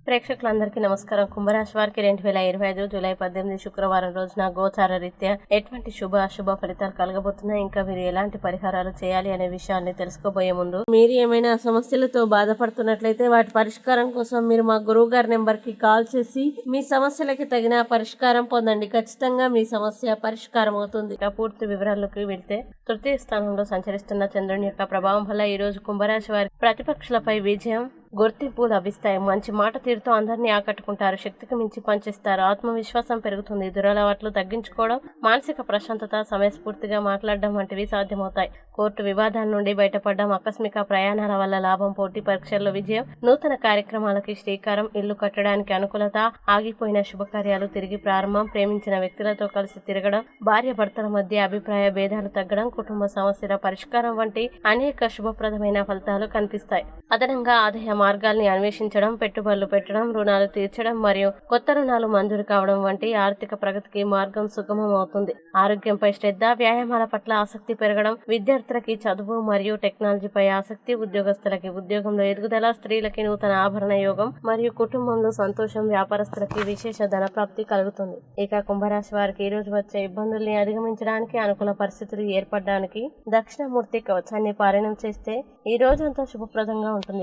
ప్రేక్షకులందరికీ నమస్కారం. కుంభరాశి వారికి 2025 జూలై 18 శుక్రవారం రోజున గోచార రీత్యా ఎటువంటి శుభ అశుభ ఫలితాలు కలగబోతున్నాయి, ఇంకా మీరు ఎలాంటి పరిహారాలు చేయాలి అనే విషయాన్ని తెలుసుకోబోయే ముందు, మీరు ఏమైనా సమస్యలతో బాధపడుతున్నట్లయితే వాటి పరిష్కారం కోసం మీరు మా గురువు గారి నెంబర్ కి కాల్ చేసి మీ సమస్యలకి తగిన పరిష్కారం పొందండి. ఖచ్చితంగా మీ సమస్య పరిష్కారం అవుతుంది. ఇక పూర్తి వివరాల్లోకి వెళ్తే, తృతీయ స్థానంలో సంచరిస్తున్న చంద్రుని యొక్క ప్రభావం వల్ల ఈ రోజు కుంభరాశి వారి ప్రతిపక్షులపై విజయం, గుర్తింపు లభిస్తాయి. మంచి మాట తీరుతో అందరినీ ఆకట్టుకుంటారు. శక్తికి మించి పనిచేస్తారు. ఆత్మవిశ్వాసం పెరుగుతుంది. దురలవాట్లు తగ్గించుకోవడం, మానసిక ప్రశాంతత, సమయస్ఫూర్తిగా మాట్లాడడం వంటివి సాధ్యమవుతాయి. కోర్టు వివాదాల నుండి బయటపడడం, ఆకస్మిక ప్రయాణాల వల్ల లాభం, పోటీ పరీక్షల్లో విజయం, నూతన కార్యక్రమాలకి శ్రీకారం, ఇల్లు కట్టడానికి అనుకూలత, ఆగిపోయిన శుభకార్యాలు తిరిగి ప్రారంభం, ప్రేమించిన వ్యక్తులతో కలిసి తిరగడం, భార్య భర్తల మధ్య అభిప్రాయ భేదాలు తగ్గడం, కుటుంబ సమస్యల పరిష్కారం వంటి అనేక శుభప్రదమైన ఫలితాలు కనిపిస్తాయి. అదనంగా ఆదాయ మార్గాల్ని అన్వేషించడం, పెట్టుబడులు పెట్టడం, రుణాలు తీర్చడం మరియు కొత్త రుణాలు మంజూరు కావడం వంటి ఆర్థిక ప్రగతికి మార్గం సుగమం అవుతుంది. ఆరోగ్యంపై శ్రద్ధ, వ్యాయామాల పట్ల ఆసక్తి పెరగడం, విద్యార్థులకి చదువు మరియు టెక్నాలజీపై ఆసక్తి, ఉద్యోగస్తులకి ఉద్యోగంలో ఎదుగుదల, స్త్రీలకి నూతన ఆభరణ యోగం మరియు కుటుంబంలో సంతోషం, వ్యాపారస్తులకి విశేష ధన ప్రాప్తి కలుగుతుంది. ఇక కుంభరాశి వారికి ఈ రోజు వచ్చే ఇబ్బందుల్ని అధిగమించడానికి, అనుకూల పరిస్థితులు ఏర్పడడానికి దక్షిణమూర్తి కవచాన్ని పారాయణం చేస్తే ఈ రోజంతా శుభప్రదంగా ఉంటుంది.